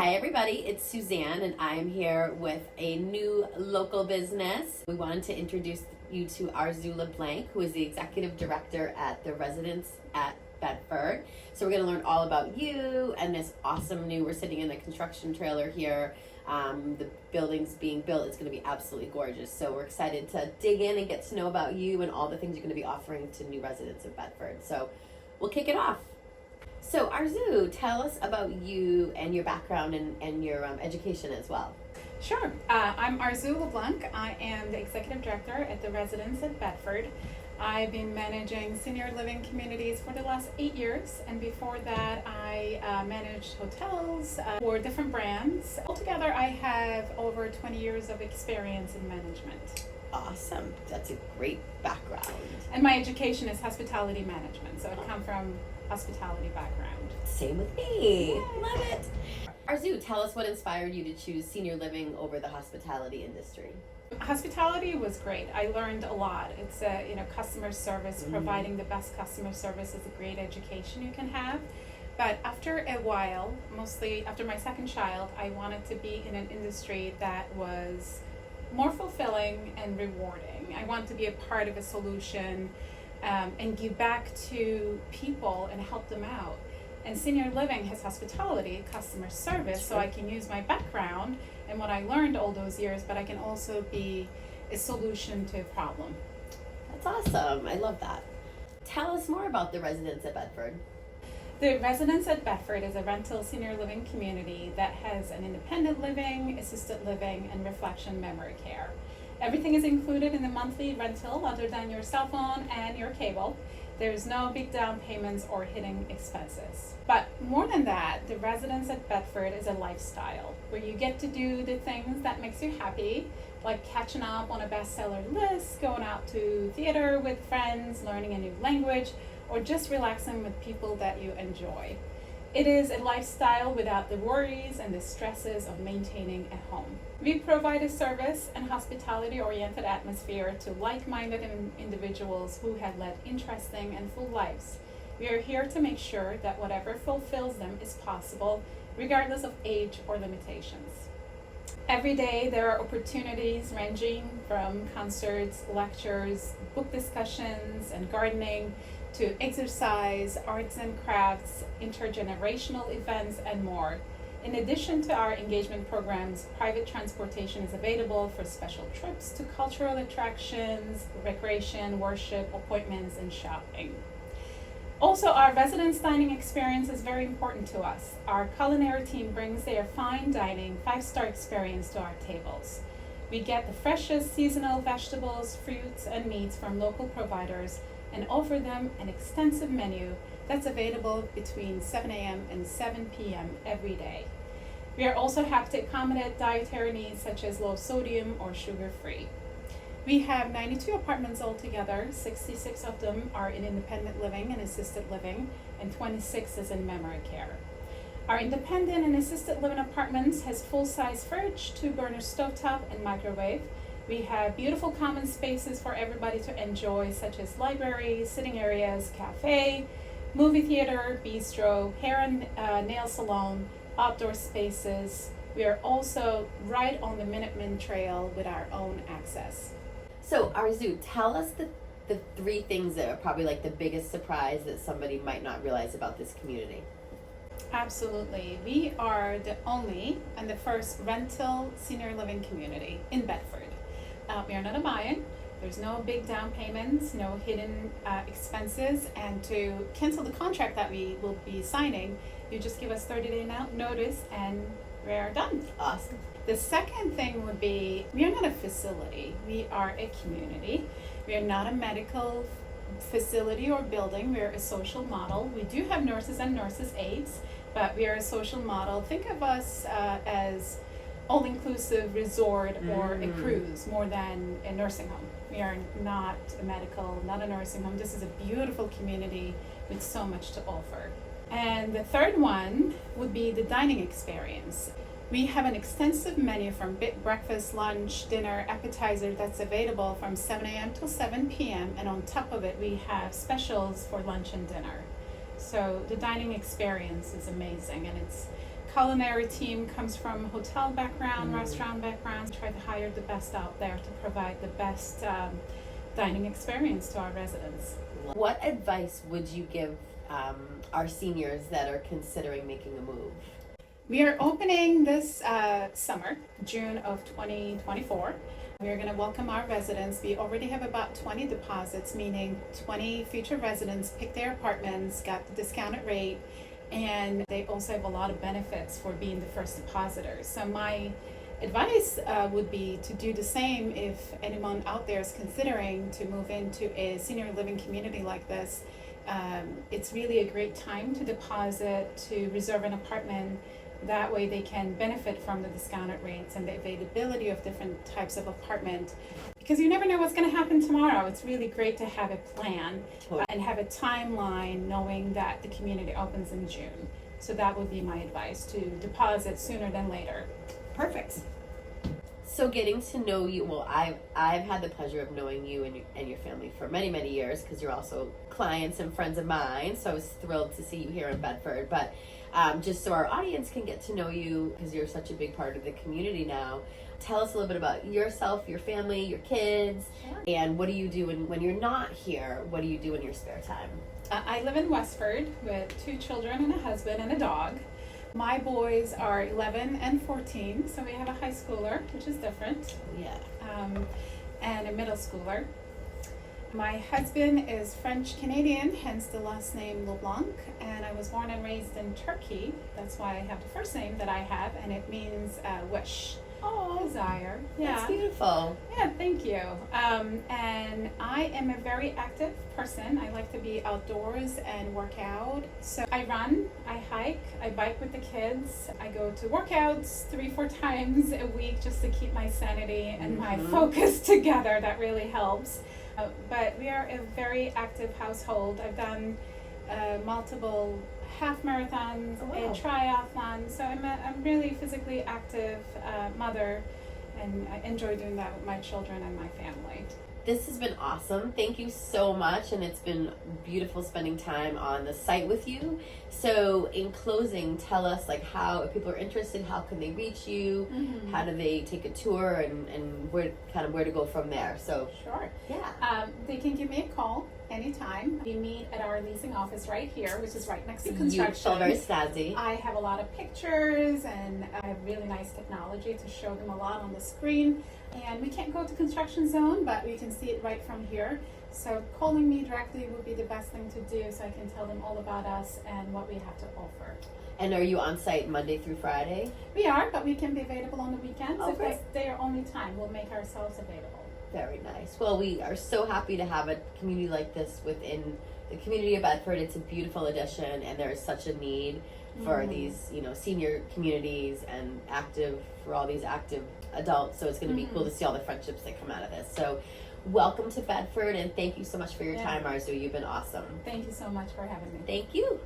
Hi everybody, it's Suzanne and I am here with a new local business. We wanted to introduce you to Arzu LeBlanc, who is the Executive Director at the Residence at Bedford. So we're going to learn all about you and this awesome we're sitting in the construction trailer here. The building's being built. It's going to be absolutely gorgeous. So we're excited to dig in and get to know about you and all the things you're going to be offering to new residents of Bedford. So we'll kick it off. So Arzu, tell us about you and your background and your education as well. Sure. I'm Arzu LeBlanc. I am the Executive Director at the Residence at Bedford. I've been managing senior living communities for the last 8 years, and before that I managed hotels for different brands. Altogether I have over 20 years of experience in management. Awesome. That's a great background. And my education is hospitality management, so I come from hospitality background. Same with me. Yay. Love it. Arzu, tell us what inspired you to choose senior living over the hospitality industry. Hospitality was great. I learned a lot. It's customer service. Providing the best customer service is a great education you can have. But after a while, mostly after my second child, I wanted to be in an industry that was more fulfilling and rewarding. I wanted to be a part of a solution and give back to people and help them out. And senior living has hospitality, customer service, so I can use my background and what I learned all those years, but I can also be a solution to a problem. That's awesome. I love that. Tell us more about the Residence at Bedford. The Residence at Bedford is a rental senior living community that has an independent living, assisted living, and reflection memory care. Everything is included in the monthly rental other than your cell phone and your cable. There's no big down payments or hidden expenses. But more than that, the Residence at Bedford is a lifestyle where you get to do the things that makes you happy, like catching up on a bestseller list, going out to theater with friends, learning a new language, or just relaxing with people that you enjoy. It is a lifestyle without the worries and the stresses of maintaining a home. We provide a service and hospitality-oriented atmosphere to like-minded individuals who have led interesting and full lives. We are here to make sure that whatever fulfills them is possible, regardless of age or limitations. Every day there are opportunities ranging from concerts, lectures, book discussions, and gardening, to exercise, arts and crafts, intergenerational events, and more. In addition to our engagement programs, private transportation is available for special trips to cultural attractions, recreation, worship, appointments, and shopping. Also, our residence dining experience is very important to us. Our culinary team brings their fine dining 5-star experience to our tables. We get the freshest seasonal vegetables, fruits, and meats from local providers and offer them an extensive menu that's available between 7 a.m. and 7 p.m. every day. We are also happy to accommodate dietary needs such as low sodium or sugar-free. We have 92 apartments altogether. 66 of them are in independent living and assisted living, and 26 is in memory care. Our independent and assisted living apartments has full-size fridge, 2-burner stovetop, and microwave. We have beautiful common spaces for everybody to enjoy, such as libraries, sitting areas, cafe, movie theater, bistro, hair and nail salon, outdoor spaces. We are also right on the Minuteman Trail with our own access. So Arzu, tell us the 3 things that are probably like the biggest surprise that somebody might not realize about this community. Absolutely. We are the only and the first rental senior living community in Bedford. We are not a buy-in. There's no big down payments, no hidden expenses, and to cancel the contract that we will be signing, you just give us 30-day notice and we're done. Awesome. The second thing would be, we are not a facility. We are a community. We are not a medical facility or building. We are a social model. We do have nurses and nurses' aides, but we are a social model. Think of us as all-inclusive resort or a cruise more than a nursing home. We are not a medical, not a nursing home. This is a beautiful community with so much to offer. And the third one would be the dining experience. We have an extensive menu from breakfast, lunch, dinner, appetizer that's available from 7 a.m. till 7 p.m. And on top of it, we have specials for lunch and dinner. So the dining experience is amazing, and it's culinary team comes from hotel background, restaurant background. Try to hire the best out there to provide the best dining experience to our residents. What advice would you give our seniors that are considering making a move? We are opening this summer, June of 2024. We are going to welcome our residents. We already have about 20 deposits, meaning 20 future residents picked their apartments, got the discounted rate, and they also have a lot of benefits for being the first depositors. So my advice would be to do the same if anyone out there is considering to move into a senior living community like this. It's really a great time to deposit, to reserve an apartment. That way they can benefit from the discounted rates and the availability of different types of apartment, because you never know what's going to happen tomorrow. It's really great to have a plan and have a timeline, knowing that the community opens in June. So that would be my advice, to deposit sooner than later. Perfect. So getting to know you, well, I've had the pleasure of knowing you and your family for many, many years, because you're also clients and friends of mine. So I was thrilled to see you here in Bedford. But just so our audience can get to know you, because you're such a big part of the community now, tell us a little bit about yourself, your family, your kids, and what do you do when you're not here? What do you do in your spare time? I live in Westford with 2 children and a husband and a dog. My boys are 11 and 14, so we have a high schooler, which is different. Yeah. And a middle schooler. My husband is French-Canadian, hence the last name LeBlanc, and I was born and raised in Turkey. That's why I have the first name that I have, and it means wish. Oh, desire. That's beautiful. Yeah, thank you. And I am a very active person. I like to be outdoors and work out. So I run, I hike, I bike with the kids. I go to workouts 3-4 times a week just to keep my sanity and my focus together. That really helps. But we are a very active household. I've done multiple half marathons, a triathlon, so I'm really physically active mother, and I enjoy doing that with my children and my family. This has been awesome. Thank you so much, and it's been beautiful spending time on the site with you. So in closing, tell us, like, how, if people are interested, how can they reach you? How do they take a tour, and where to go from there? So Sure. Yeah. They can give me a call anytime. We meet at our leasing office right here, which is right next to construction. Beautiful, very snazzy. I have a lot of pictures, and I have really nice technology to show them a lot on the screen. And we can't go to construction zone, but we can see it right from here. So calling me directly would be the best thing to do, so I can tell them all about us and what we have to offer. And are you on site Monday through Friday? We are, but we can be available on the weekends. Oh, if great. that's their only time, we'll make ourselves available. Very nice. Well, we are so happy to have a community like this within the community of Bedford. It's a beautiful addition, and there is such a need for these, senior communities and for all these active adults. So it's going to be cool to see all the friendships that come out of this. So welcome to Bedford, and thank you so much for your time, Arzu. You've been awesome. Thank you so much for having me. Thank you.